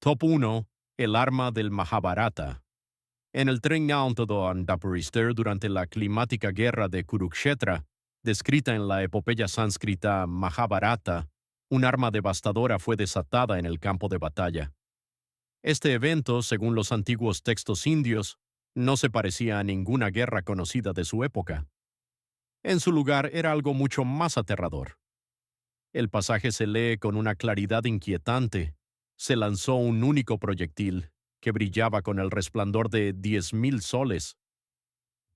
Top 1. El arma del Mahabharata. En el Treinta Dapurister durante la climática guerra de Kurukshetra, descrita en la epopeya sánscrita Mahabharata, un arma devastadora fue desatada en el campo de batalla. Este evento, según los antiguos textos indios, no se parecía a ninguna guerra conocida de su época. En su lugar era algo mucho más aterrador. El pasaje se lee con una claridad inquietante. Se lanzó un único proyectil, que brillaba con el resplandor de 10,000 soles.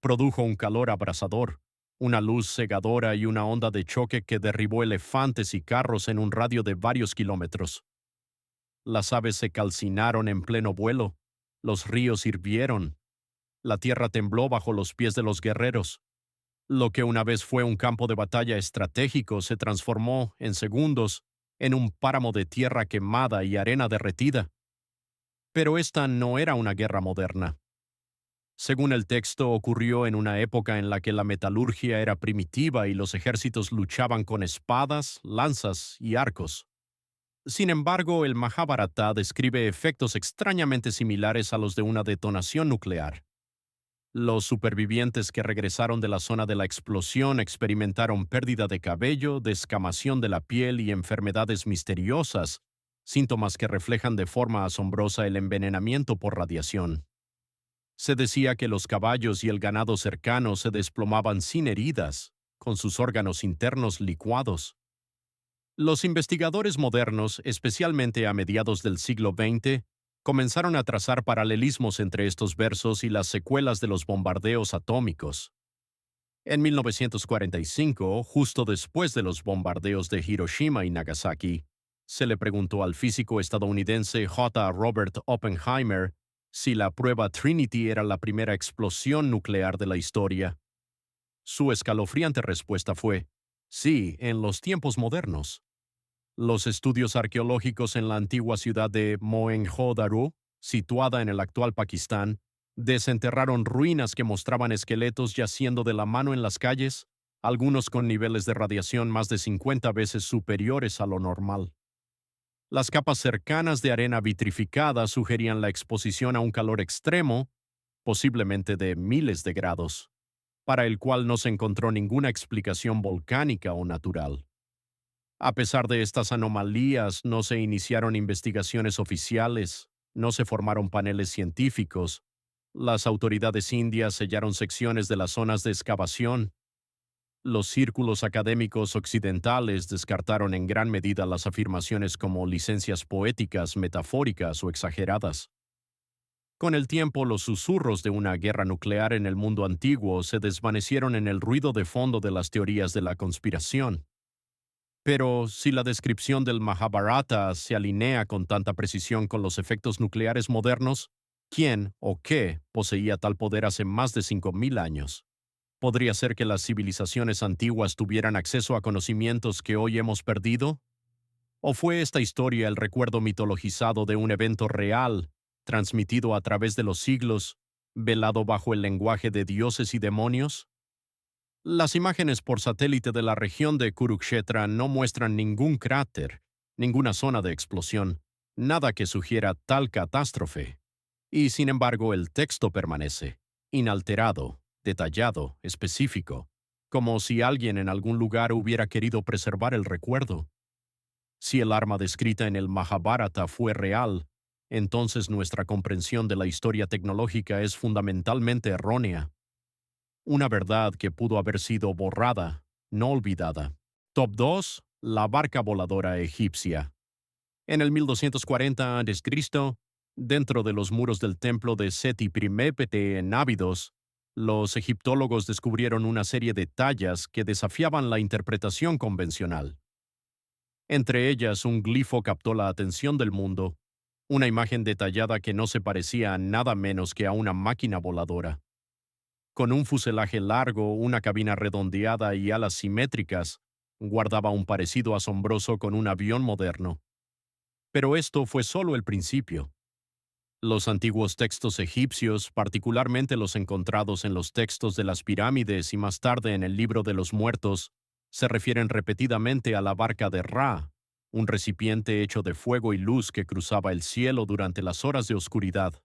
Produjo un calor abrasador, una luz cegadora y una onda de choque que derribó elefantes y carros en un radio de varios kilómetros. Las aves se calcinaron en pleno vuelo, los ríos hirvieron, la tierra tembló bajo los pies de los guerreros. Lo que una vez fue un campo de batalla estratégico se transformó, en segundos, en un páramo de tierra quemada y arena derretida. Pero esta no era una guerra moderna. Según el texto, ocurrió en una época en la que la metalurgia era primitiva y los ejércitos luchaban con espadas, lanzas y arcos. Sin embargo, el Mahabharata describe efectos extrañamente similares a los de una detonación nuclear. Los supervivientes que regresaron de la zona de la explosión experimentaron pérdida de cabello, descamación de la piel y enfermedades misteriosas, síntomas que reflejan de forma asombrosa el envenenamiento por radiación. Se decía que los caballos y el ganado cercano se desplomaban sin heridas, con sus órganos internos licuados. Los investigadores modernos, especialmente a mediados del siglo XX, comenzaron a trazar paralelismos entre estos versos y las secuelas de los bombardeos atómicos. En 1945, justo después de los bombardeos de Hiroshima y Nagasaki, se le preguntó al físico estadounidense J. Robert Oppenheimer si la prueba Trinity era la primera explosión nuclear de la historia. Su escalofriante respuesta fue: sí, en los tiempos modernos. Los estudios arqueológicos en la antigua ciudad de Mohenjo-Daro, situada en el actual Pakistán, desenterraron ruinas que mostraban esqueletos yaciendo de la mano en las calles, algunos con niveles de radiación más de 50 veces superiores a lo normal. Las capas cercanas de arena vitrificada sugerían la exposición a un calor extremo, posiblemente de miles de grados, para el cual no se encontró ninguna explicación volcánica o natural. A pesar de estas anomalías, no se iniciaron investigaciones oficiales, no se formaron paneles científicos, las autoridades indias sellaron secciones de las zonas de excavación. Los círculos académicos occidentales descartaron en gran medida las afirmaciones como licencias poéticas, metafóricas o exageradas. Con el tiempo, los susurros de una guerra nuclear en el mundo antiguo se desvanecieron en el ruido de fondo de las teorías de la conspiración. Pero si la descripción del Mahabharata se alinea con tanta precisión con los efectos nucleares modernos, ¿quién o qué poseía tal poder hace más de 5,000 años? ¿Podría ser que las civilizaciones antiguas tuvieran acceso a conocimientos que hoy hemos perdido? ¿O fue esta historia el recuerdo mitologizado de un evento real, transmitido a través de los siglos, velado bajo el lenguaje de dioses y demonios? Las imágenes por satélite de la región de Kurukshetra no muestran ningún cráter, ninguna zona de explosión, nada que sugiera tal catástrofe. Y sin embargo, el texto permanece, inalterado, detallado, específico, como si alguien en algún lugar hubiera querido preservar el recuerdo. Si el arma descrita en el Mahabharata fue real, entonces nuestra comprensión de la historia tecnológica es fundamentalmente errónea. Una verdad que pudo haber sido borrada, no olvidada. Top 2. La barca voladora egipcia. En el 1240 a.C., dentro de los muros del templo de Seti Primépete en Abidos, los egiptólogos descubrieron una serie de tallas que desafiaban la interpretación convencional. Entre ellas, un glifo captó la atención del mundo, una imagen detallada que no se parecía a nada menos que a una máquina voladora. Con un fuselaje largo, una cabina redondeada y alas simétricas, guardaba un parecido asombroso con un avión moderno. Pero esto fue solo el principio. Los antiguos textos egipcios, particularmente los encontrados en los textos de las pirámides y más tarde en el Libro de los Muertos, se refieren repetidamente a la barca de Ra, un recipiente hecho de fuego y luz que cruzaba el cielo durante las horas de oscuridad.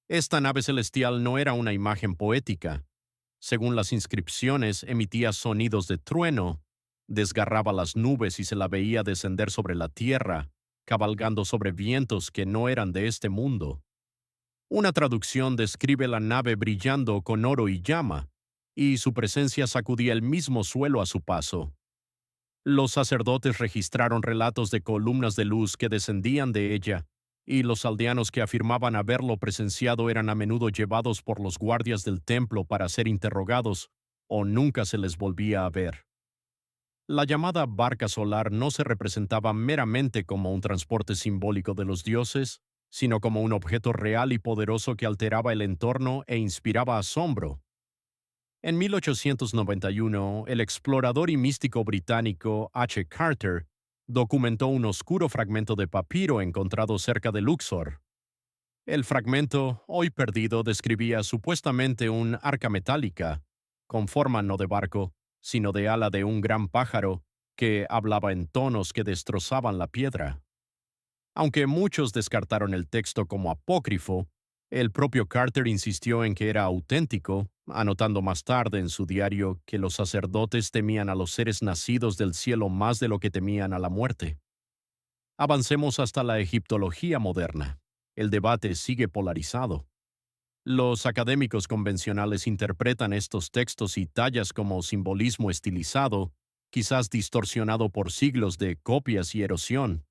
Esta nave celestial no era una imagen poética. Según las inscripciones, emitía sonidos de trueno, desgarraba las nubes y se la veía descender sobre la tierra, cabalgando sobre vientos que no eran de este mundo. Una traducción describe la nave brillando con oro y llama, y su presencia sacudía el mismo suelo a su paso. Los sacerdotes registraron relatos de columnas de luz que descendían de ella, y los aldeanos que afirmaban haberlo presenciado eran a menudo llevados por los guardias del templo para ser interrogados, o nunca se les volvía a ver. La llamada barca solar no se representaba meramente como un transporte simbólico de los dioses, sino como un objeto real y poderoso que alteraba el entorno e inspiraba asombro. En 1891, el explorador y místico británico H. Carter documentó un oscuro fragmento de papiro encontrado cerca de Luxor. El fragmento, hoy perdido, describía supuestamente un arca metálica, con forma no de barco, sino de ala de un gran pájaro, que hablaba en tonos que destrozaban la piedra. Aunque muchos descartaron el texto como apócrifo, el propio Carter insistió en que era auténtico, anotando más tarde en su diario que los sacerdotes temían a los seres nacidos del cielo más de lo que temían a la muerte. Avancemos hasta la egiptología moderna. El debate sigue polarizado. Los académicos convencionales interpretan estos textos y tallas como simbolismo estilizado, quizás distorsionado por siglos de copias y erosión.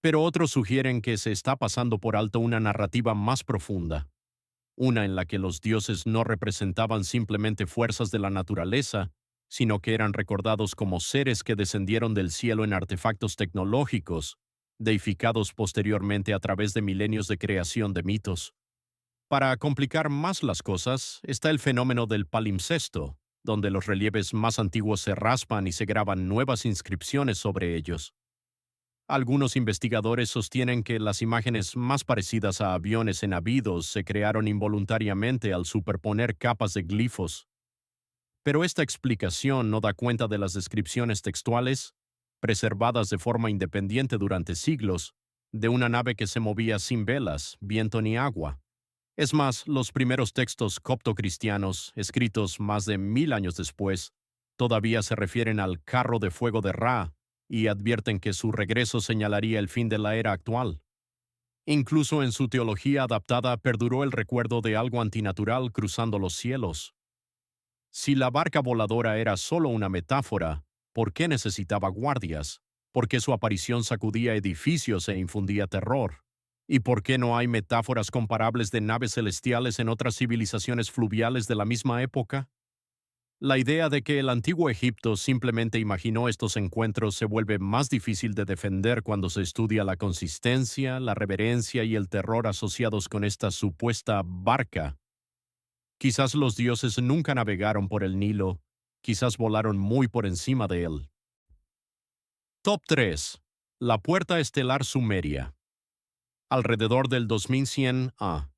Pero otros sugieren que se está pasando por alto una narrativa más profunda, una en la que los dioses no representaban simplemente fuerzas de la naturaleza, sino que eran recordados como seres que descendieron del cielo en artefactos tecnológicos, deificados posteriormente a través de milenios de creación de mitos. Para complicar más las cosas, está el fenómeno del palimpsesto, donde los relieves más antiguos se raspan y se graban nuevas inscripciones sobre ellos. Algunos investigadores sostienen que las imágenes más parecidas a aviones en Abidos se crearon involuntariamente al superponer capas de glifos. Pero esta explicación no da cuenta de las descripciones textuales, preservadas de forma independiente durante siglos, de una nave que se movía sin velas, viento ni agua. Es más, los primeros textos copto-cristianos, escritos más de 1000 años después, todavía se refieren al carro de fuego de Ra y advierten que su regreso señalaría el fin de la era actual. Incluso en su teología adaptada perduró el recuerdo de algo antinatural cruzando los cielos. Si la barca voladora era solo una metáfora, ¿por qué necesitaba guardias? ¿Por qué su aparición sacudía edificios e infundía terror? ¿Y por qué no hay metáforas comparables de naves celestiales en otras civilizaciones fluviales de la misma época? La idea de que el antiguo Egipto simplemente imaginó estos encuentros se vuelve más difícil de defender cuando se estudia la consistencia, la reverencia y el terror asociados con esta supuesta barca. Quizás los dioses nunca navegaron por el Nilo, quizás volaron muy por encima de él. Top 3. La puerta estelar sumeria. Alrededor del 2100 a.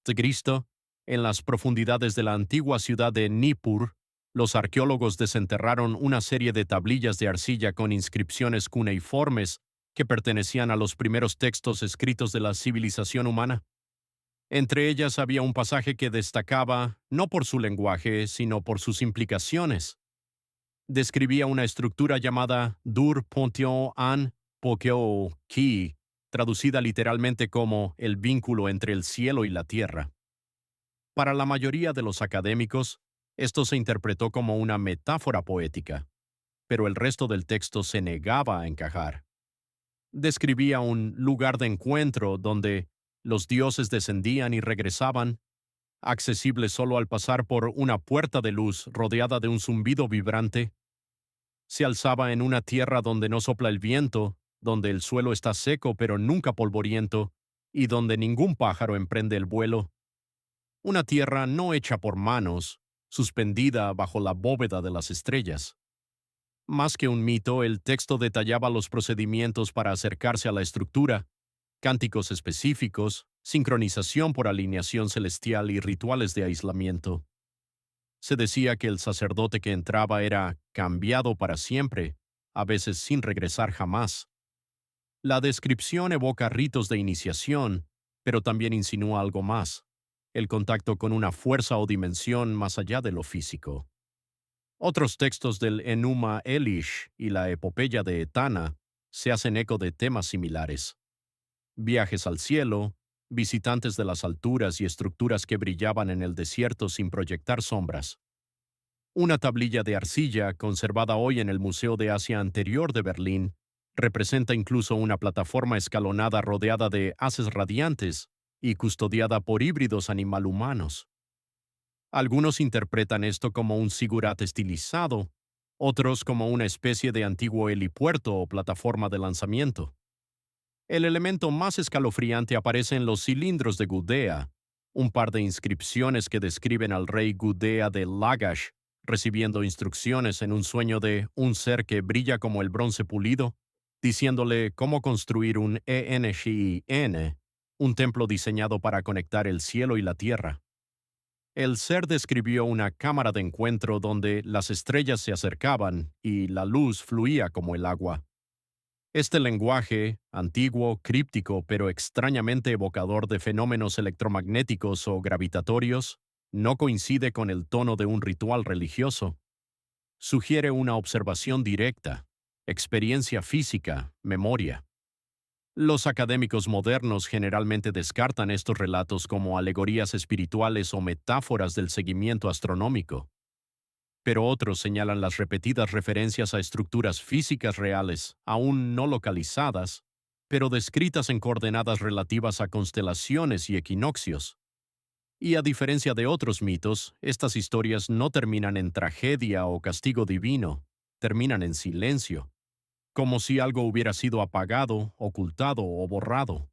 de Cristo, en las profundidades de la antigua ciudad de Nippur, los arqueólogos desenterraron una serie de tablillas de arcilla con inscripciones cuneiformes que pertenecían a los primeros textos escritos de la civilización humana. Entre ellas había un pasaje que destacaba no por su lenguaje, sino por sus implicaciones. Describía una estructura llamada Dur Pontion An Pokeo Ki, traducida literalmente como el vínculo entre el cielo y la tierra. Para la mayoría de los académicos, esto se interpretó como una metáfora poética, pero el resto del texto se negaba a encajar. Describía un lugar de encuentro donde los dioses descendían y regresaban, accesible solo al pasar por una puerta de luz rodeada de un zumbido vibrante. Se alzaba en una tierra donde no sopla el viento, donde el suelo está seco pero nunca polvoriento, y donde ningún pájaro emprende el vuelo. Una tierra no hecha por manos, suspendida bajo la bóveda de las estrellas. Más que un mito, el texto detallaba los procedimientos para acercarse a la estructura, cánticos específicos, sincronización por alineación celestial y rituales de aislamiento. Se decía que el sacerdote que entraba era cambiado para siempre, a veces sin regresar jamás. La descripción evoca ritos de iniciación, pero también insinúa algo más, el contacto con una fuerza o dimensión más allá de lo físico. Otros textos del Enuma Elish y la epopeya de Etana se hacen eco de temas similares. Viajes al cielo, visitantes de las alturas y estructuras que brillaban en el desierto sin proyectar sombras. Una tablilla de arcilla, conservada hoy en el Museo de Asia Anterior de Berlín, representa incluso una plataforma escalonada rodeada de haces radiantes y custodiada por híbridos animal-humanos. Algunos interpretan esto como un sigurat estilizado, otros como una especie de antiguo helipuerto o plataforma de lanzamiento. El elemento más escalofriante aparece en los cilindros de Gudea, un par de inscripciones que describen al rey Gudea de Lagash recibiendo instrucciones en un sueño de un ser que brilla como el bronce pulido, diciéndole cómo construir un ENSHIN, un templo diseñado para conectar el cielo y la tierra. El ser describió una cámara de encuentro donde las estrellas se acercaban y la luz fluía como el agua. Este lenguaje, antiguo, críptico, pero extrañamente evocador de fenómenos electromagnéticos o gravitatorios, no coincide con el tono de un ritual religioso. Sugiere una observación directa, experiencia física, memoria. Los académicos modernos generalmente descartan estos relatos como alegorías espirituales o metáforas del seguimiento astronómico, pero otros señalan las repetidas referencias a estructuras físicas reales, aún no localizadas, pero descritas en coordenadas relativas a constelaciones y equinoccios. Y a diferencia de otros mitos, estas historias no terminan en tragedia o castigo divino, terminan en silencio, como si algo hubiera sido apagado, ocultado o borrado.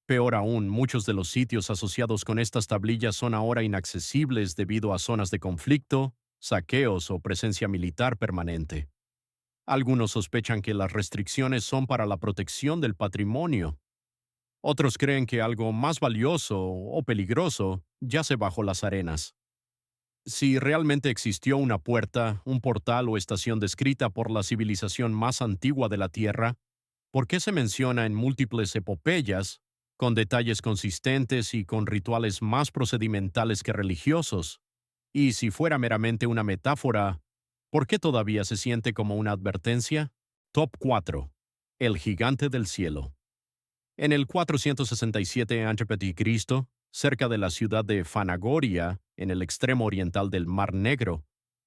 Peor aún, muchos de los sitios asociados con estas tablillas son ahora inaccesibles debido a zonas de conflicto, saqueos o presencia militar permanente. Algunos sospechan que las restricciones son para la protección del patrimonio. Otros creen que algo más valioso o peligroso yace bajo las arenas. Si realmente existió una puerta, un portal o estación descrita por la civilización más antigua de la Tierra, ¿por qué se menciona en múltiples epopeyas, con detalles consistentes y con rituales más procedimentales que religiosos? Y si fuera meramente una metáfora, ¿por qué todavía se siente como una advertencia? Top 4. El gigante del cielo. En el 467 a.C., cerca de la ciudad de Fanagoria, en el extremo oriental del Mar Negro,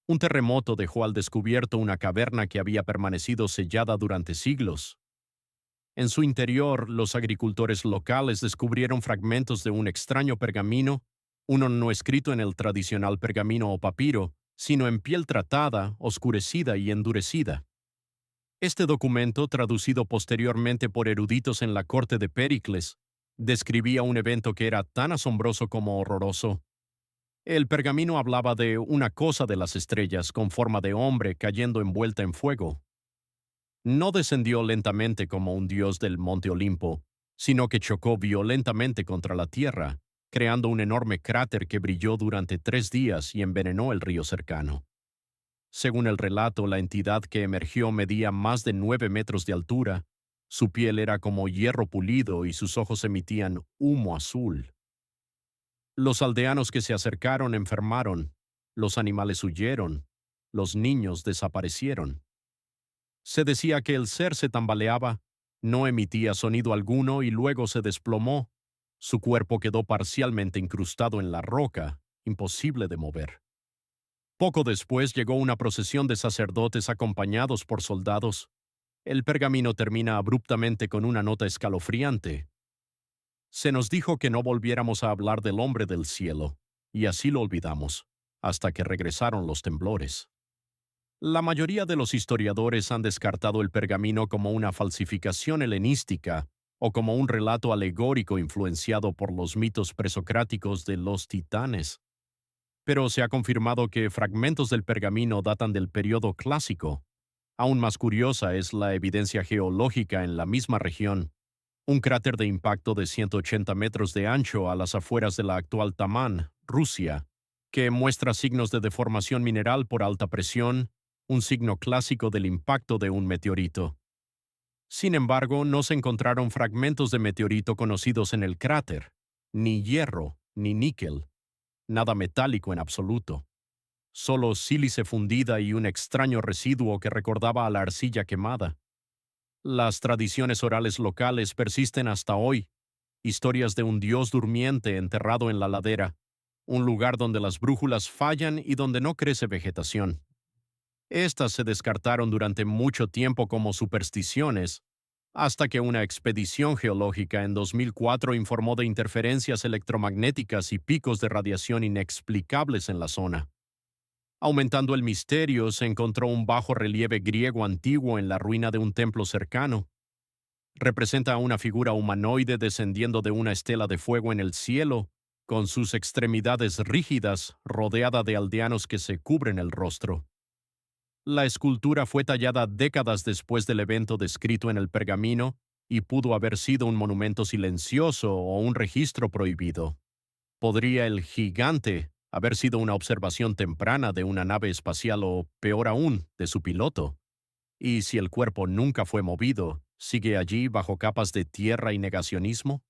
un terremoto dejó al descubierto una caverna que había permanecido sellada durante siglos. En su interior, los agricultores locales descubrieron fragmentos de un extraño pergamino, uno no escrito en el tradicional pergamino o papiro, sino en piel tratada, oscurecida y endurecida. Este documento, traducido posteriormente por eruditos en la corte de Péricles, describía un evento que era tan asombroso como horroroso. El pergamino hablaba de una cosa de las estrellas con forma de hombre cayendo envuelta en fuego. No descendió lentamente como un dios del monte Olimpo, sino que chocó violentamente contra la tierra, creando un enorme cráter que brilló durante 3 días y envenenó el río cercano. Según el relato, la entidad que emergió medía más de 9 metros de altura, su piel era como hierro pulido y sus ojos emitían humo azul. Los aldeanos que se acercaron enfermaron, los animales huyeron, los niños desaparecieron. Se decía que el ser se tambaleaba, no emitía sonido alguno y luego se desplomó. Su cuerpo quedó parcialmente incrustado en la roca, imposible de mover. Poco después llegó una procesión de sacerdotes acompañados por soldados. El pergamino termina abruptamente con una nota escalofriante. Se nos dijo que no volviéramos a hablar del hombre del cielo, y así lo olvidamos, hasta que regresaron los temblores. La mayoría de los historiadores han descartado el pergamino como una falsificación helenística o como un relato alegórico influenciado por los mitos presocráticos de los titanes. Pero se ha confirmado que fragmentos del pergamino datan del período clásico. Aún más curiosa es la evidencia geológica en la misma región. Un cráter de impacto de 180 metros de ancho a las afueras de la actual Tamán, Rusia, que muestra signos de deformación mineral por alta presión, un signo clásico del impacto de un meteorito. Sin embargo, no se encontraron fragmentos de meteorito conocidos en el cráter, ni hierro, ni níquel, nada metálico en absoluto. Solo sílice fundida y un extraño residuo que recordaba a la arcilla quemada. Las tradiciones orales locales persisten hasta hoy, historias de un dios durmiente enterrado en la ladera, un lugar donde las brújulas fallan y donde no crece vegetación. Estas se descartaron durante mucho tiempo como supersticiones, hasta que una expedición geológica en 2004 informó de interferencias electromagnéticas y picos de radiación inexplicables en la zona. Aumentando el misterio, se encontró un bajo relieve griego antiguo en la ruina de un templo cercano. Representa a una figura humanoide descendiendo de una estela de fuego en el cielo, con sus extremidades rígidas, rodeada de aldeanos que se cubren el rostro. La escultura fue tallada décadas después del evento descrito en el pergamino y pudo haber sido un monumento silencioso o un registro prohibido. ¿Podría el gigante haber sido una observación temprana de una nave espacial o, peor aún, de su piloto? Y si el cuerpo nunca fue movido, ¿sigue allí bajo capas de tierra y negacionismo?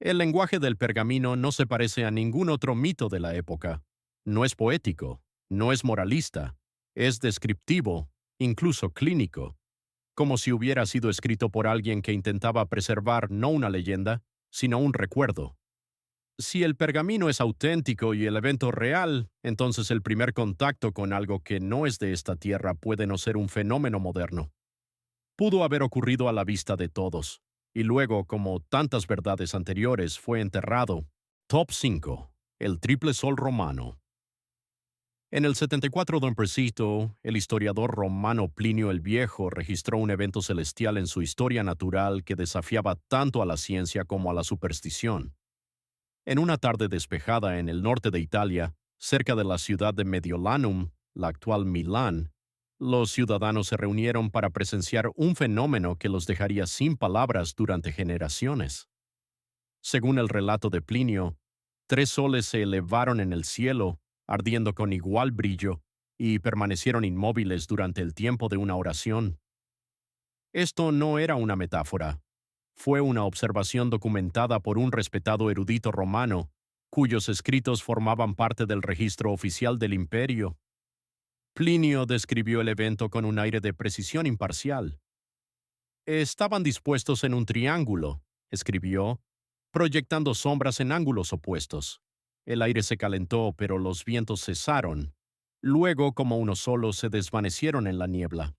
El lenguaje del pergamino no se parece a ningún otro mito de la época. No es poético, no es moralista, es descriptivo, incluso clínico, como si hubiera sido escrito por alguien que intentaba preservar no una leyenda, sino un recuerdo. Si el pergamino es auténtico y el evento real, entonces el primer contacto con algo que no es de esta tierra puede no ser un fenómeno moderno. Pudo haber ocurrido a la vista de todos, y luego, como tantas verdades anteriores, fue enterrado. Top 5. El triple sol romano. En el 74 d. C., el historiador romano Plinio el Viejo registró un evento celestial en su historia natural que desafiaba tanto a la ciencia como a la superstición. En una tarde despejada en el norte de Italia, cerca de la ciudad de Mediolanum, la actual Milán, los ciudadanos se reunieron para presenciar un fenómeno que los dejaría sin palabras durante generaciones. Según el relato de Plinio, 3 soles se elevaron en el cielo, ardiendo con igual brillo, y permanecieron inmóviles durante el tiempo de una oración. Esto no era una metáfora. Fue una observación documentada por un respetado erudito romano, cuyos escritos formaban parte del registro oficial del imperio. Plinio describió el evento con un aire de precisión imparcial. Estaban dispuestos en un triángulo, escribió, proyectando sombras en ángulos opuestos. El aire se calentó, pero los vientos cesaron. Luego, como uno solo, se desvanecieron en la niebla.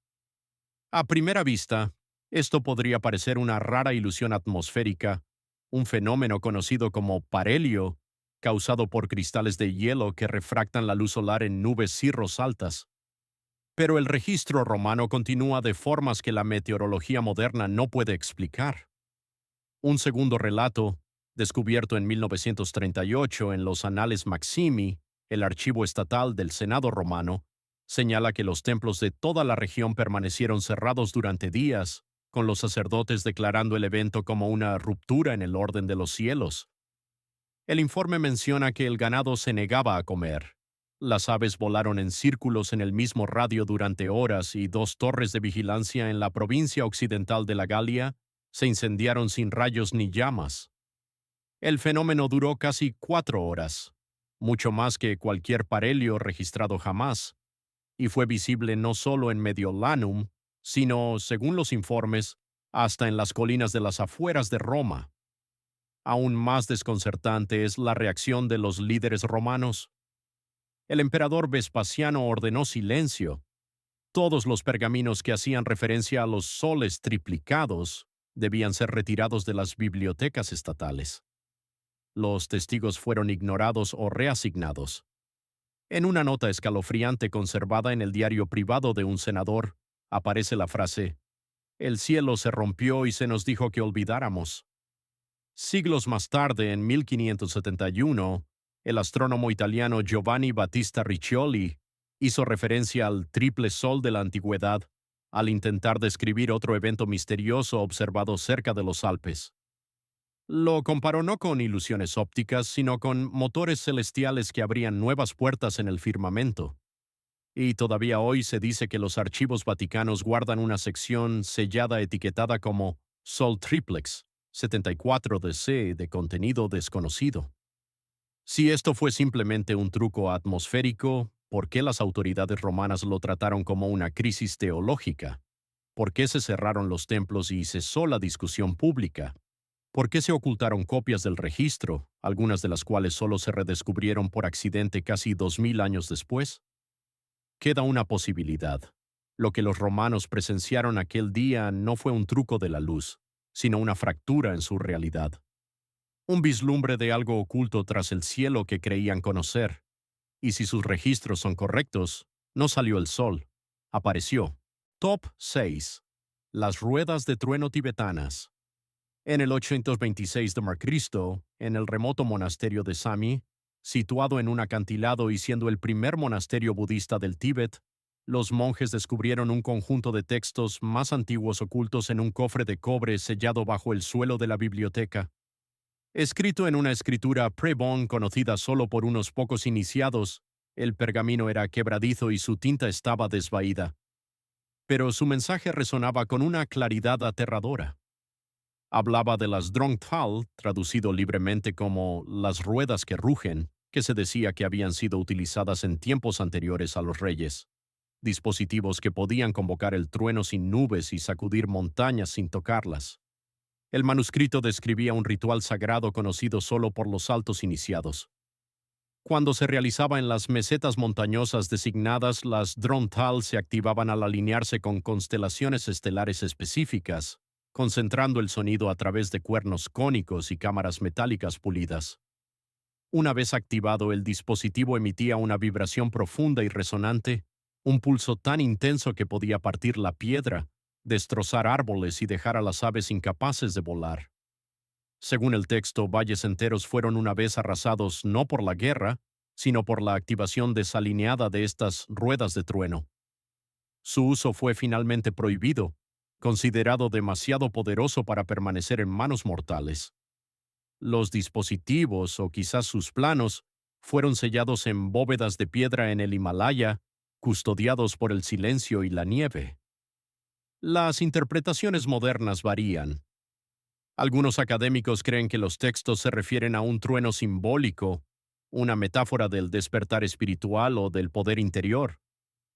A primera vista, esto podría parecer una rara ilusión atmosférica, un fenómeno conocido como parhelio, causado por cristales de hielo que refractan la luz solar en nubes cirros altas. Pero el registro romano continúa de formas que la meteorología moderna no puede explicar. Un segundo relato, descubierto en 1938 en los Annales Maximi, el archivo estatal del Senado romano, señala que los templos de toda la región permanecieron cerrados durante días, con los sacerdotes declarando el evento como una ruptura en el orden de los cielos. El informe menciona que el ganado se negaba a comer. Las aves volaron en círculos en el mismo radio durante horas y 2 torres de vigilancia en la provincia occidental de la Galia se incendiaron sin rayos ni llamas. El fenómeno duró casi 4 horas, mucho más que cualquier parhelio registrado jamás, y fue visible no solo en Mediolanum, sino, según los informes, hasta en las colinas de las afueras de Roma. Aún más desconcertante es la reacción de los líderes romanos. El emperador Vespasiano ordenó silencio. Todos los pergaminos que hacían referencia a los soles triplicados debían ser retirados de las bibliotecas estatales. Los testigos fueron ignorados o reasignados. En una nota escalofriante conservada en el diario privado de un senador, aparece la frase: «El cielo se rompió y se nos dijo que olvidáramos». Siglos más tarde, en 1571, el astrónomo italiano Giovanni Battista Riccioli hizo referencia al triple sol de la antigüedad al intentar describir otro evento misterioso observado cerca de los Alpes. Lo comparó no con ilusiones ópticas, sino con motores celestiales que abrían nuevas puertas en el firmamento. Y todavía hoy se dice que los archivos vaticanos guardan una sección sellada etiquetada como Sol Triplex 74DC de contenido desconocido. Si esto fue simplemente un truco atmosférico, ¿por qué las autoridades romanas lo trataron como una crisis teológica? ¿Por qué se cerraron los templos y cesó la discusión pública? ¿Por qué se ocultaron copias del registro, algunas de las cuales solo se redescubrieron por accidente casi 2000 años después? Queda una posibilidad. Lo que los romanos presenciaron aquel día no fue un truco de la luz, sino una fractura en su realidad. Un vislumbre de algo oculto tras el cielo que creían conocer. Y si sus registros son correctos, no salió el sol. Apareció. Top 6. Las ruedas de trueno tibetanas. En el 826 d.C., en el remoto monasterio de Sami, situado en un acantilado y siendo el primer monasterio budista del Tíbet, los monjes descubrieron un conjunto de textos más antiguos ocultos en un cofre de cobre sellado bajo el suelo de la biblioteca. Escrito en una escritura pre-Bon conocida solo por unos pocos iniciados, el pergamino era quebradizo y su tinta estaba desvaída. Pero su mensaje resonaba con una claridad aterradora. Hablaba de las Drongthal, traducido libremente como las ruedas que rugen, que se decía que habían sido utilizadas en tiempos anteriores a los reyes. Dispositivos que podían convocar el trueno sin nubes y sacudir montañas sin tocarlas. El manuscrito describía un ritual sagrado conocido solo por los altos iniciados. Cuando se realizaba en las mesetas montañosas designadas, las Drongthal se activaban al alinearse con constelaciones estelares específicas, concentrando el sonido a través de cuernos cónicos y cámaras metálicas pulidas. Una vez activado, el dispositivo emitía una vibración profunda y resonante, un pulso tan intenso que podía partir la piedra, destrozar árboles y dejar a las aves incapaces de volar. Según el texto, valles enteros fueron una vez arrasados no por la guerra, sino por la activación desalineada de estas ruedas de trueno. Su uso fue finalmente prohibido, considerado demasiado poderoso para permanecer en manos mortales. Los dispositivos, o quizás sus planos, fueron sellados en bóvedas de piedra en el Himalaya, custodiados por el silencio y la nieve. Las interpretaciones modernas varían. Algunos académicos creen que los textos se refieren a un trueno simbólico, una metáfora del despertar espiritual o del poder interior,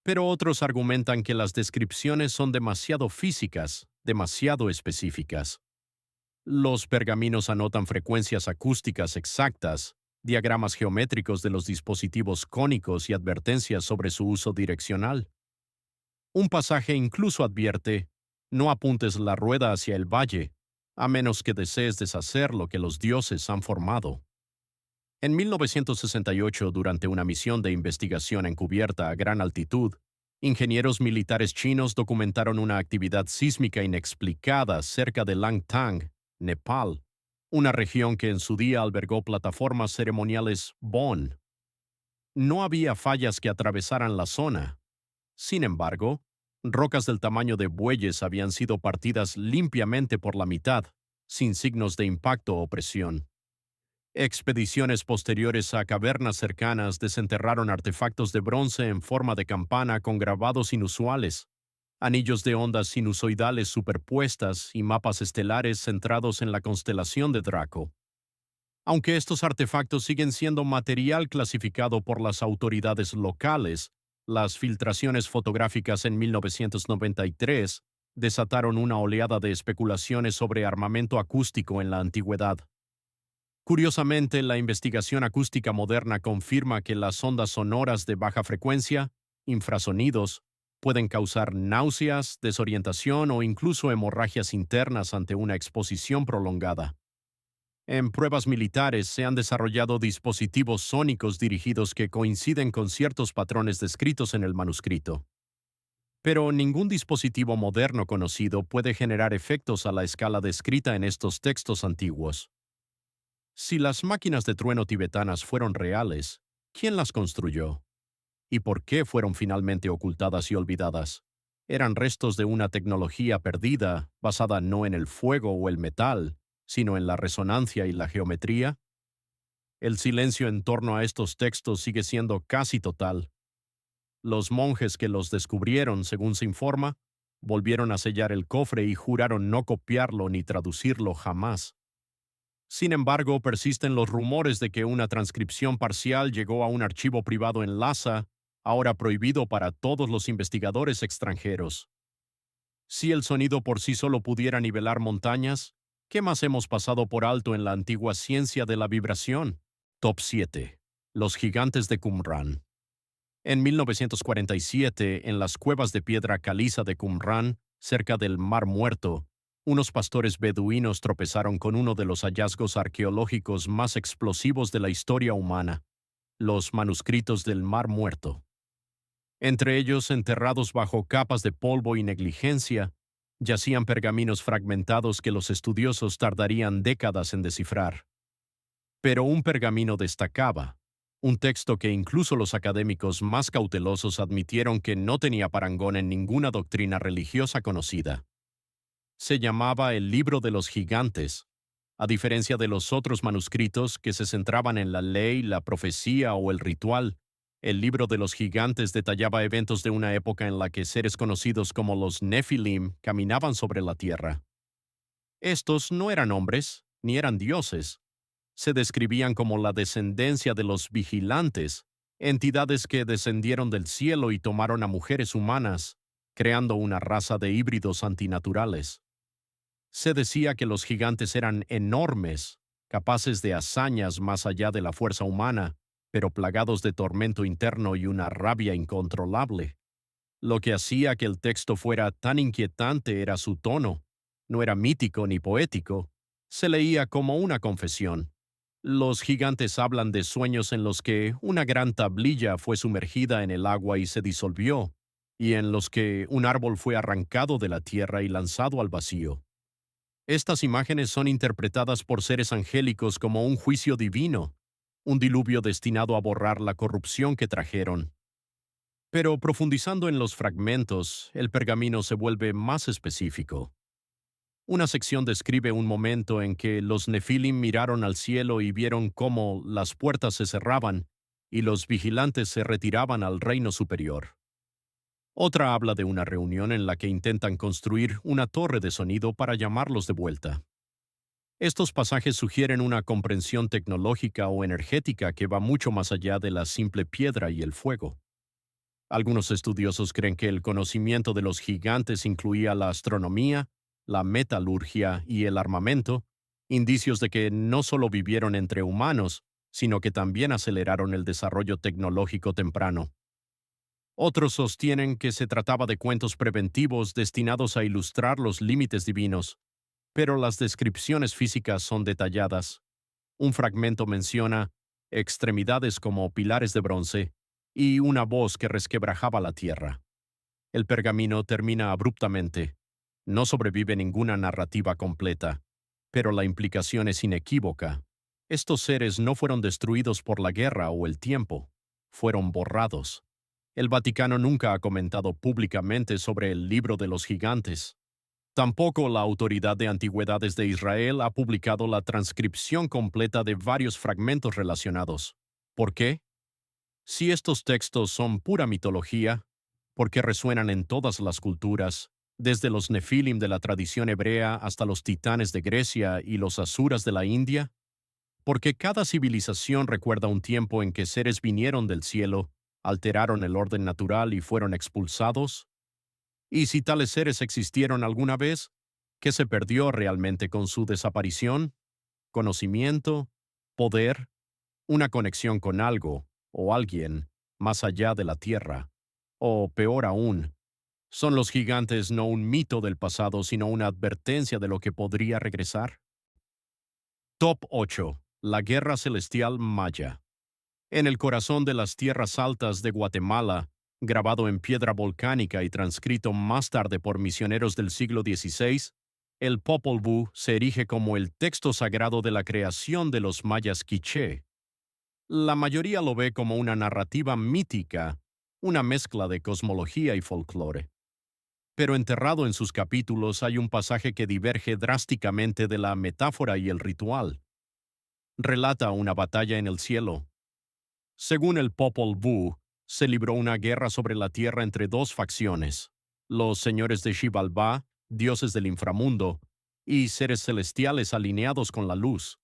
pero otros argumentan que las descripciones son demasiado físicas, demasiado específicas. Los pergaminos anotan frecuencias acústicas exactas, diagramas geométricos de los dispositivos cónicos y advertencias sobre su uso direccional. Un pasaje incluso advierte: no apuntes la rueda hacia el valle, a menos que desees deshacer lo que los dioses han formado. En 1968, durante una misión de investigación encubierta a gran altitud, ingenieros militares chinos documentaron una actividad sísmica inexplicada cerca de Langtang, Nepal, una región que en su día albergó plataformas ceremoniales Bon. No había fallas que atravesaran la zona. Sin embargo, rocas del tamaño de bueyes habían sido partidas limpiamente por la mitad, sin signos de impacto o presión. Expediciones posteriores a cavernas cercanas desenterraron artefactos de bronce en forma de campana con grabados inusuales, anillos de ondas sinusoidales superpuestas y mapas estelares centrados en la constelación de Draco. Aunque estos artefactos siguen siendo material clasificado por las autoridades locales, las filtraciones fotográficas en 1993 desataron una oleada de especulaciones sobre armamento acústico en la antigüedad. Curiosamente, la investigación acústica moderna confirma que las ondas sonoras de baja frecuencia, infrasonidos, pueden causar náuseas, desorientación o incluso hemorragias internas ante una exposición prolongada. En pruebas militares se han desarrollado dispositivos sónicos dirigidos que coinciden con ciertos patrones descritos en el manuscrito. Pero ningún dispositivo moderno conocido puede generar efectos a la escala descrita en estos textos antiguos. Si las máquinas de trueno tibetanas fueron reales, ¿quién las construyó? ¿Y por qué fueron finalmente ocultadas y olvidadas? ¿Eran restos de una tecnología perdida, basada no en el fuego o el metal, sino en la resonancia y la geometría? El silencio en torno a estos textos sigue siendo casi total. Los monjes que los descubrieron, según se informa, volvieron a sellar el cofre y juraron no copiarlo ni traducirlo jamás. Sin embargo, persisten los rumores de que una transcripción parcial llegó a un archivo privado en Lhasa, ahora prohibido para todos los investigadores extranjeros. Si el sonido por sí solo pudiera nivelar montañas, ¿qué más hemos pasado por alto en la antigua ciencia de la vibración? Top 7. Los gigantes de Qumran. En 1947, en las cuevas de piedra caliza de Qumran, cerca del Mar Muerto, unos pastores beduinos tropezaron con uno de los hallazgos arqueológicos más explosivos de la historia humana, los manuscritos del Mar Muerto. Entre ellos, enterrados bajo capas de polvo y negligencia, yacían pergaminos fragmentados que los estudiosos tardarían décadas en descifrar. Pero un pergamino destacaba, un texto que incluso los académicos más cautelosos admitieron que no tenía parangón en ninguna doctrina religiosa conocida. Se llamaba el Libro de los Gigantes. A diferencia de los otros manuscritos que se centraban en la ley, la profecía o el ritual, el Libro de los Gigantes detallaba eventos de una época en la que seres conocidos como los Nefilim caminaban sobre la tierra. Estos no eran hombres, ni eran dioses. Se describían como la descendencia de los vigilantes, entidades que descendieron del cielo y tomaron a mujeres humanas, creando una raza de híbridos antinaturales. Se decía que los gigantes eran enormes, capaces de hazañas más allá de la fuerza humana, pero plagados de tormento interno y una rabia incontrolable. Lo que hacía que el texto fuera tan inquietante era su tono. No era mítico ni poético. Se leía como una confesión. Los gigantes hablan de sueños en los que una gran tablilla fue sumergida en el agua y se disolvió, y en los que un árbol fue arrancado de la tierra y lanzado al vacío. Estas imágenes son interpretadas por seres angélicos como un juicio divino, un diluvio destinado a borrar la corrupción que trajeron. Pero profundizando en los fragmentos, el pergamino se vuelve más específico. Una sección describe un momento en que los Nefilim miraron al cielo y vieron cómo las puertas se cerraban y los vigilantes se retiraban al reino superior. Otra habla de una reunión en la que intentan construir una torre de sonido para llamarlos de vuelta. Estos pasajes sugieren una comprensión tecnológica o energética que va mucho más allá de la simple piedra y el fuego. Algunos estudiosos creen que el conocimiento de los gigantes incluía la astronomía, la metalurgia y el armamento, indicios de que no solo vivieron entre humanos, sino que también aceleraron el desarrollo tecnológico temprano. Otros sostienen que se trataba de cuentos preventivos destinados a ilustrar los límites divinos, pero las descripciones físicas son detalladas. Un fragmento menciona extremidades como pilares de bronce y una voz que resquebrajaba la tierra. El pergamino termina abruptamente. No sobrevive ninguna narrativa completa, pero la implicación es inequívoca. Estos seres no fueron destruidos por la guerra o el tiempo, fueron borrados. El Vaticano nunca ha comentado públicamente sobre el Libro de los Gigantes. Tampoco la Autoridad de Antigüedades de Israel ha publicado la transcripción completa de varios fragmentos relacionados. ¿Por qué? Si estos textos son pura mitología, ¿por qué resuenan en todas las culturas, desde los Nefilim de la tradición hebrea hasta los titanes de Grecia y los asuras de la India? Porque cada civilización recuerda un tiempo en que seres vinieron del cielo, alteraron el orden natural y fueron expulsados. Y si tales seres existieron alguna vez, ¿qué se perdió realmente con su desaparición? Conocimiento, poder, una conexión con algo o alguien más allá de la Tierra. O peor aún, ¿son los gigantes no un mito del pasado, sino una advertencia de lo que podría regresar? Top 8. La Guerra Celestial Maya. En el corazón de las tierras altas de Guatemala, grabado en piedra volcánica y transcrito más tarde por misioneros del siglo XVI, el Popol Vuh se erige como el texto sagrado de la creación de los mayas quiché. La mayoría lo ve como una narrativa mítica, una mezcla de cosmología y folclore. Pero enterrado en sus capítulos hay un pasaje que diverge drásticamente de la metáfora y el ritual. Relata una batalla en el cielo. Según el Popol Vuh, se libró una guerra sobre la tierra entre dos facciones, los señores de Xibalbá, dioses del inframundo, y seres celestiales alineados con la luz.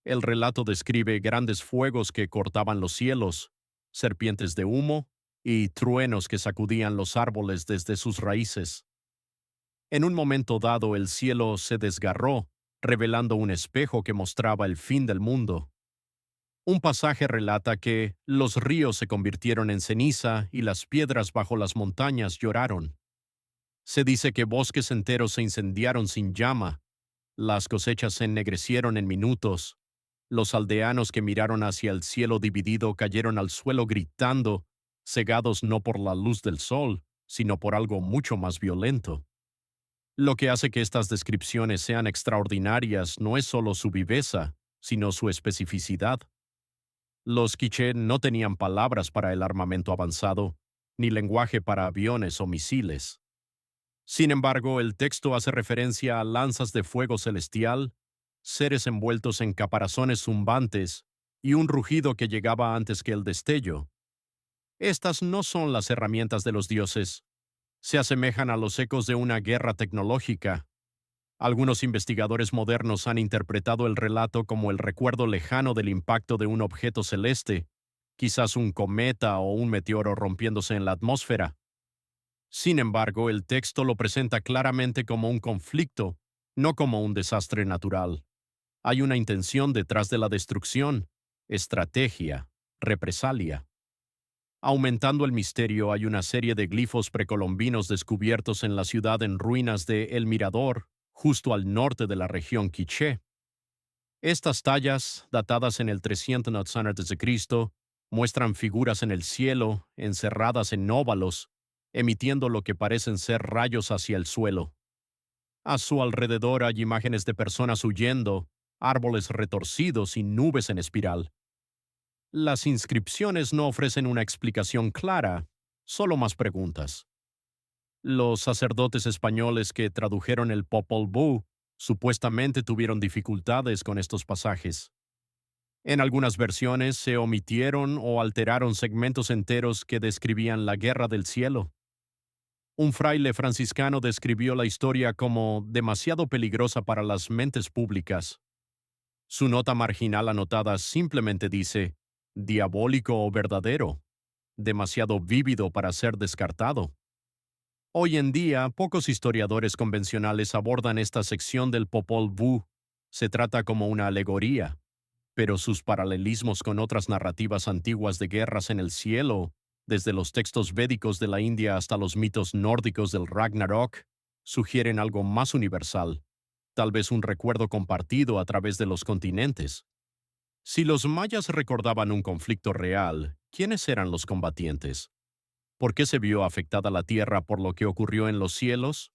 El relato describe grandes fuegos que cortaban los cielos, serpientes de humo y truenos que sacudían los árboles desde sus raíces. En un momento dado el cielo se desgarró, revelando un espejo que mostraba el fin del mundo. Un pasaje relata que los ríos se convirtieron en ceniza y las piedras bajo las montañas lloraron. Se dice que bosques enteros se incendiaron sin llama, las cosechas se ennegrecieron en minutos, los aldeanos que miraron hacia el cielo dividido cayeron al suelo gritando, cegados no por la luz del sol, sino por algo mucho más violento. Lo que hace que estas descripciones sean extraordinarias no es solo su viveza, sino su especificidad. Los quiché no tenían palabras para el armamento avanzado, ni lenguaje para aviones o misiles. Sin embargo, el texto hace referencia a lanzas de fuego celestial, seres envueltos en caparazones zumbantes y un rugido que llegaba antes que el destello. Estas no son las herramientas de los dioses. Se asemejan a los ecos de una guerra tecnológica. Algunos investigadores modernos han interpretado el relato como el recuerdo lejano del impacto de un objeto celeste, quizás un cometa o un meteoro rompiéndose en la atmósfera. Sin embargo, el texto lo presenta claramente como un conflicto, no como un desastre natural. Hay una intención detrás de la destrucción, estrategia, represalia. Aumentando el misterio, hay una serie de glifos precolombinos descubiertos en la ciudad en ruinas de El Mirador, justo al norte de la región quiché. Estas tallas, datadas en el 300 a.C., muestran figuras en el cielo, encerradas en óvalos, emitiendo lo que parecen ser rayos hacia el suelo. A su alrededor hay imágenes de personas huyendo, árboles retorcidos y nubes en espiral. Las inscripciones no ofrecen una explicación clara, solo más preguntas. Los sacerdotes españoles que tradujeron el Popol Vuh supuestamente tuvieron dificultades con estos pasajes. En algunas versiones se omitieron o alteraron segmentos enteros que describían la guerra del cielo. Un fraile franciscano describió la historia como demasiado peligrosa para las mentes públicas. Su nota marginal anotada simplemente dice, diabólico o verdadero, demasiado vívido para ser descartado. Hoy en día, pocos historiadores convencionales abordan esta sección del Popol Vuh. Se trata como una alegoría, pero sus paralelismos con otras narrativas antiguas de guerras en el cielo, desde los textos védicos de la India hasta los mitos nórdicos del Ragnarok, sugieren algo más universal, tal vez un recuerdo compartido a través de los continentes. Si los mayas recordaban un conflicto real, ¿quiénes eran los combatientes? ¿Por qué se vio afectada la tierra por lo que ocurrió en los cielos?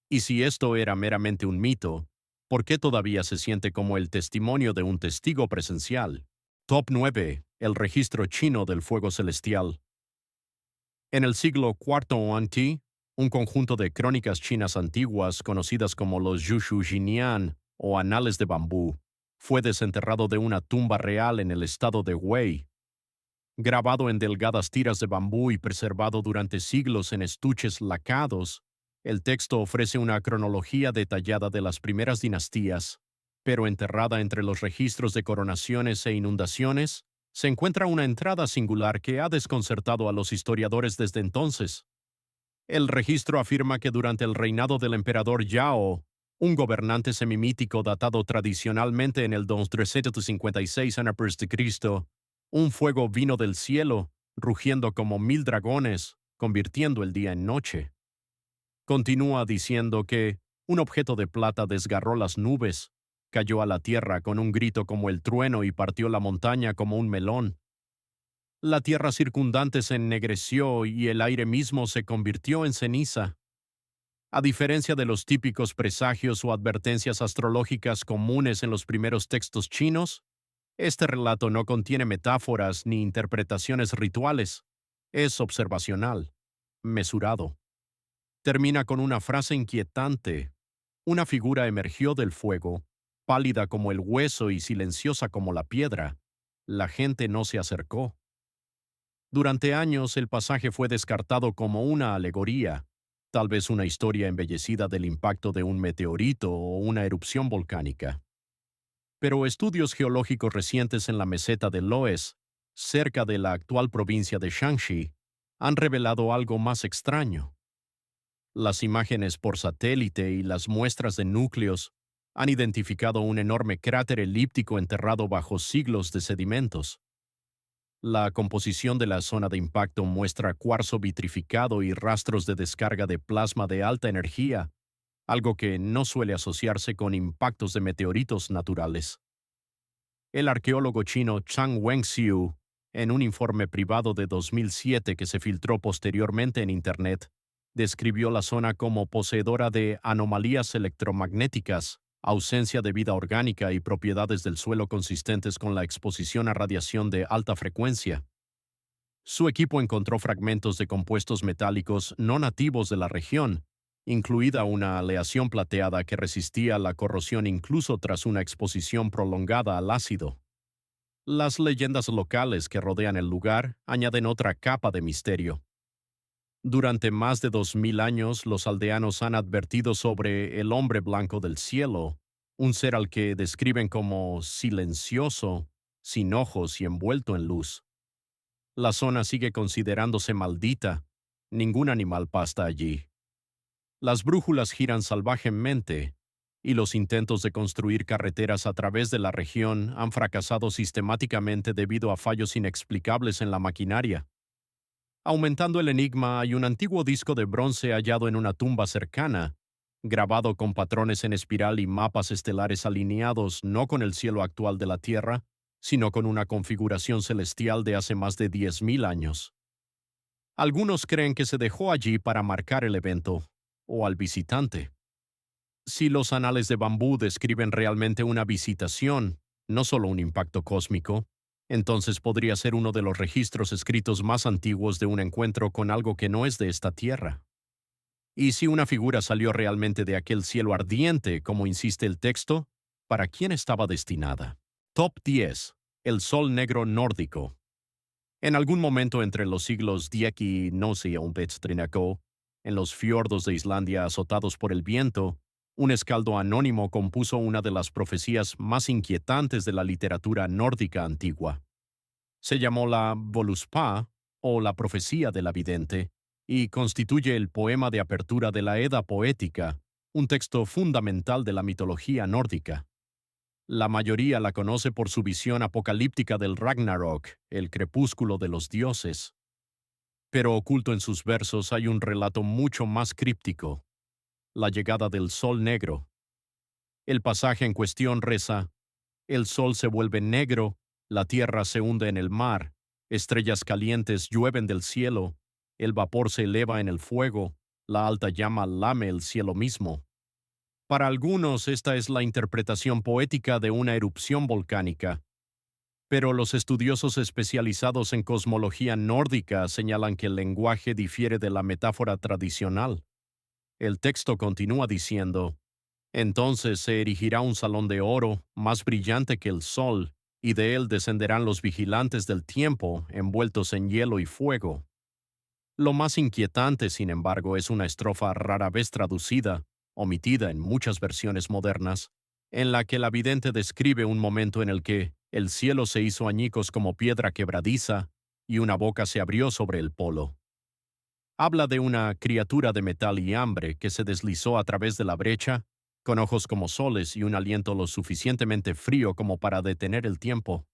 Y si esto era meramente un mito, ¿por qué todavía se siente como el testimonio de un testigo presencial? Top 9. El registro chino del fuego celestial. En el siglo IV a.C., un conjunto de crónicas chinas antiguas conocidas como los Yushu Jinian o Anales de Bambú fue desenterrado de una tumba real en el estado de Wei. Grabado en delgadas tiras de bambú y preservado durante siglos en estuches lacados, el texto ofrece una cronología detallada de las primeras dinastías, pero enterrada entre los registros de coronaciones e inundaciones, se encuentra una entrada singular que ha desconcertado a los historiadores desde entonces. El registro afirma que durante el reinado del emperador Yao, un gobernante semimítico datado tradicionalmente en el 256 a.C., un fuego vino del cielo, rugiendo como 1000 dragones, convirtiendo el día en noche. Continúa diciendo que un objeto de plata desgarró las nubes, cayó a la tierra con un grito como el trueno y partió la montaña como un melón. La tierra circundante se ennegreció y el aire mismo se convirtió en ceniza. A diferencia de los típicos presagios o advertencias astrológicas comunes en los primeros textos chinos, este relato no contiene metáforas ni interpretaciones rituales. Es observacional, mesurado. Termina con una frase inquietante. Una figura emergió del fuego, pálida como el hueso y silenciosa como la piedra. La gente no se acercó. Durante años el pasaje fue descartado como una alegoría, tal vez una historia embellecida del impacto de un meteorito o una erupción volcánica. Pero estudios geológicos recientes en la meseta de Loess, cerca de la actual provincia de Shanxi, han revelado algo más extraño. Las imágenes por satélite y las muestras de núcleos han identificado un enorme cráter elíptico enterrado bajo siglos de sedimentos. La composición de la zona de impacto muestra cuarzo vitrificado y rastros de descarga de plasma de alta energía, algo que no suele asociarse con impactos de meteoritos naturales. El arqueólogo chino Chang Wenxiu, en un informe privado de 2007 que se filtró posteriormente en Internet, describió la zona como poseedora de anomalías electromagnéticas, ausencia de vida orgánica y propiedades del suelo consistentes con la exposición a radiación de alta frecuencia. Su equipo encontró fragmentos de compuestos metálicos no nativos de la región, incluida una aleación plateada que resistía la corrosión incluso tras una exposición prolongada al ácido. Las leyendas locales que rodean el lugar añaden otra capa de misterio. Durante más de 2000 años, los aldeanos han advertido sobre el hombre blanco del cielo, un ser al que describen como silencioso, sin ojos y envuelto en luz. La zona sigue considerándose maldita. Ningún animal pasta allí. Las brújulas giran salvajemente, y los intentos de construir carreteras a través de la región han fracasado sistemáticamente debido a fallos inexplicables en la maquinaria. Aumentando el enigma, hay un antiguo disco de bronce hallado en una tumba cercana, grabado con patrones en espiral y mapas estelares alineados no con el cielo actual de la Tierra, sino con una configuración celestial de hace más de 10.000 años. Algunos creen que se dejó allí para marcar el evento, o al visitante. Si los anales de bambú describen realmente una visitación, no solo un impacto cósmico, entonces podría ser uno de los registros escritos más antiguos de un encuentro con algo que no es de esta tierra. Y si una figura salió realmente de aquel cielo ardiente, como insiste el texto, ¿para quién estaba destinada? Top 10. El Sol Negro Nórdico. En algún momento entre los siglos X y XIII, en los fiordos de Islandia azotados por el viento, un escaldo anónimo compuso una de las profecías más inquietantes de la literatura nórdica antigua. Se llamó la Voluspa, o la profecía de la vidente, y constituye el poema de apertura de la Edda poética, un texto fundamental de la mitología nórdica. La mayoría la conoce por su visión apocalíptica del Ragnarok, el crepúsculo de los dioses. Pero oculto en sus versos hay un relato mucho más críptico: la llegada del Sol Negro. El pasaje en cuestión reza: el sol se vuelve negro, la tierra se hunde en el mar, estrellas calientes llueven del cielo, el vapor se eleva en el fuego, la alta llama lame el cielo mismo. Para algunos esta es la interpretación poética de una erupción volcánica, pero los estudiosos especializados en cosmología nórdica señalan que el lenguaje difiere de la metáfora tradicional. El texto continúa diciendo: entonces se erigirá un salón de oro, más brillante que el sol, y de él descenderán los vigilantes del tiempo, envueltos en hielo y fuego. Lo más inquietante, sin embargo, es una estrofa rara vez traducida, omitida en muchas versiones modernas, en la que la vidente describe un momento en el que el cielo se hizo añicos como piedra quebradiza y una boca se abrió sobre el polo. Habla de una criatura de metal y hambre que se deslizó a través de la brecha, con ojos como soles y un aliento lo suficientemente frío como para detener el tiempo.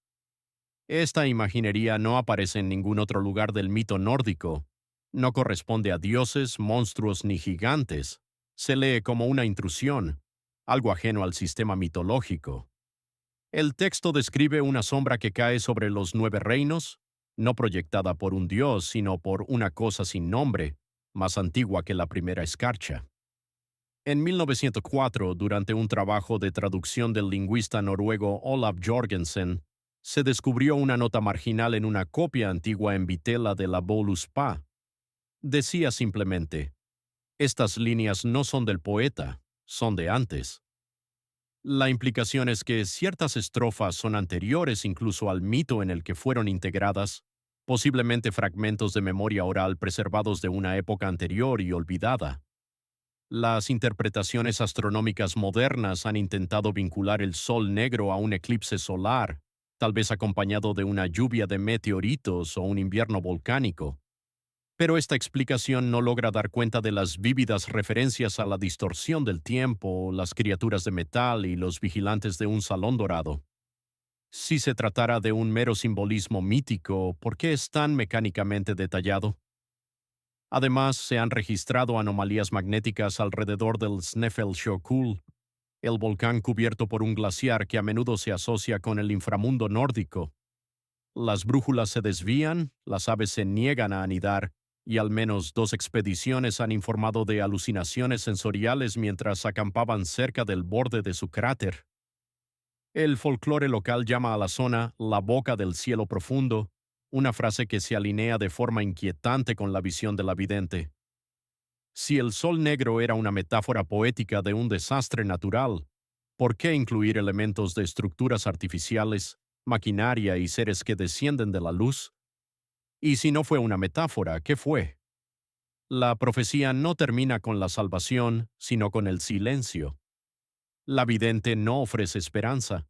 Esta imaginería no aparece en ningún otro lugar del mito nórdico. No corresponde a dioses, monstruos ni gigantes. Se lee como una intrusión, algo ajeno al sistema mitológico. El texto describe una sombra que cae sobre los 9 reinos, no proyectada por un dios, sino por una cosa sin nombre, más antigua que la primera escarcha. En 1904, durante un trabajo de traducción del lingüista noruego Olaf Jorgensen, se descubrió una nota marginal en una copia antigua en vitela de la Voluspa. Decía simplemente: estas líneas no son del poeta, son de antes. La implicación es que ciertas estrofas son anteriores incluso al mito en el que fueron integradas, posiblemente fragmentos de memoria oral preservados de una época anterior y olvidada. Las interpretaciones astronómicas modernas han intentado vincular el Sol negro a un eclipse solar, tal vez acompañado de una lluvia de meteoritos o un invierno volcánico. Pero esta explicación no logra dar cuenta de las vívidas referencias a la distorsión del tiempo, las criaturas de metal y los vigilantes de un salón dorado. Si se tratara de un mero simbolismo mítico, ¿por qué es tan mecánicamente detallado? Además, se han registrado anomalías magnéticas alrededor del Snæfellsjökull, el volcán cubierto por un glaciar que a menudo se asocia con el inframundo nórdico. Las brújulas se desvían, las aves se niegan a anidar, y al menos 2 expediciones han informado de alucinaciones sensoriales mientras acampaban cerca del borde de su cráter. El folclore local llama a la zona la boca del cielo profundo, una frase que se alinea de forma inquietante con la visión de la vidente. Si el sol negro era una metáfora poética de un desastre natural, ¿por qué incluir elementos de estructuras artificiales, maquinaria y seres que descienden de la luz? Y si no fue una metáfora, ¿qué fue? La profecía no termina con la salvación, sino con el silencio. La vidente no ofrece esperanza,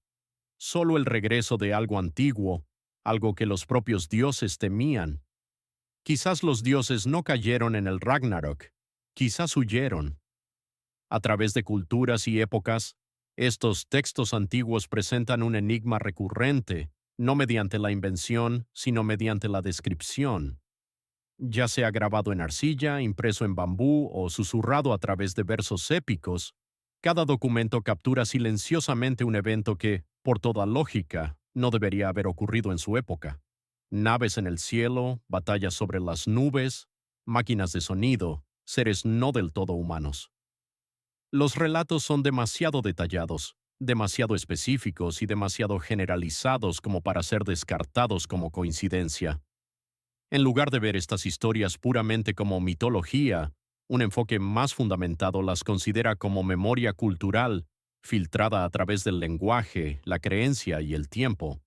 solo el regreso de algo antiguo, algo que los propios dioses temían. Quizás los dioses no cayeron en el Ragnarok, quizás huyeron. A través de culturas y épocas, estos textos antiguos presentan un enigma recurrente, no mediante la invención, sino mediante la descripción. Ya sea grabado en arcilla, impreso en bambú o susurrado a través de versos épicos, cada documento captura silenciosamente un evento que, por toda lógica, no debería haber ocurrido en su época. Naves en el cielo, batallas sobre las nubes, máquinas de sonido, seres no del todo humanos. Los relatos son demasiado detallados, demasiado específicos y demasiado generalizados como para ser descartados como coincidencia. En lugar de ver estas historias puramente como mitología, un enfoque más fundamentado las considera como memoria cultural, filtrada a través del lenguaje, la creencia y el tiempo.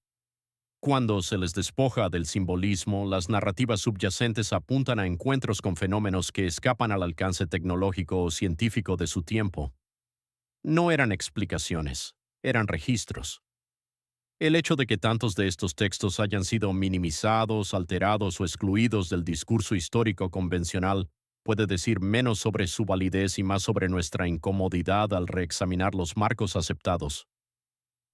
Cuando se les despoja del simbolismo, las narrativas subyacentes apuntan a encuentros con fenómenos que escapan al alcance tecnológico o científico de su tiempo. No eran explicaciones, eran registros. El hecho de que tantos de estos textos hayan sido minimizados, alterados o excluidos del discurso histórico convencional puede decir menos sobre su validez y más sobre nuestra incomodidad al reexaminar los marcos aceptados.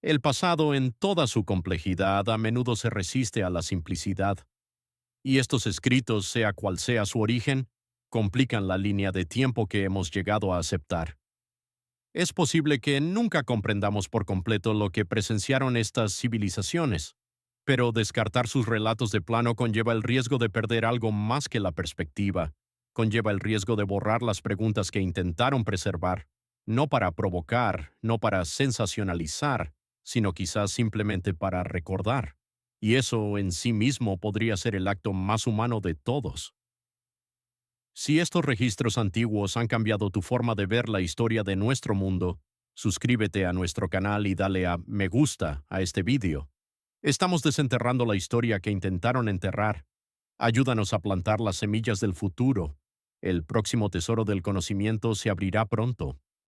El pasado, en toda su complejidad, a menudo se resiste a la simplicidad, y estos escritos, sea cual sea su origen, complican la línea de tiempo que hemos llegado a aceptar. Es posible que nunca comprendamos por completo lo que presenciaron estas civilizaciones, pero descartar sus relatos de plano conlleva el riesgo de perder algo más que la perspectiva, conlleva el riesgo de borrar las preguntas que intentaron preservar, no para provocar, no para sensacionalizar, sino quizás simplemente para recordar. Y eso en sí mismo podría ser el acto más humano de todos. Si estos registros antiguos han cambiado tu forma de ver la historia de nuestro mundo, suscríbete a nuestro canal y dale a me gusta a este vídeo. Estamos desenterrando la historia que intentaron enterrar. Ayúdanos a plantar las semillas del futuro. El próximo tesoro del conocimiento se abrirá pronto.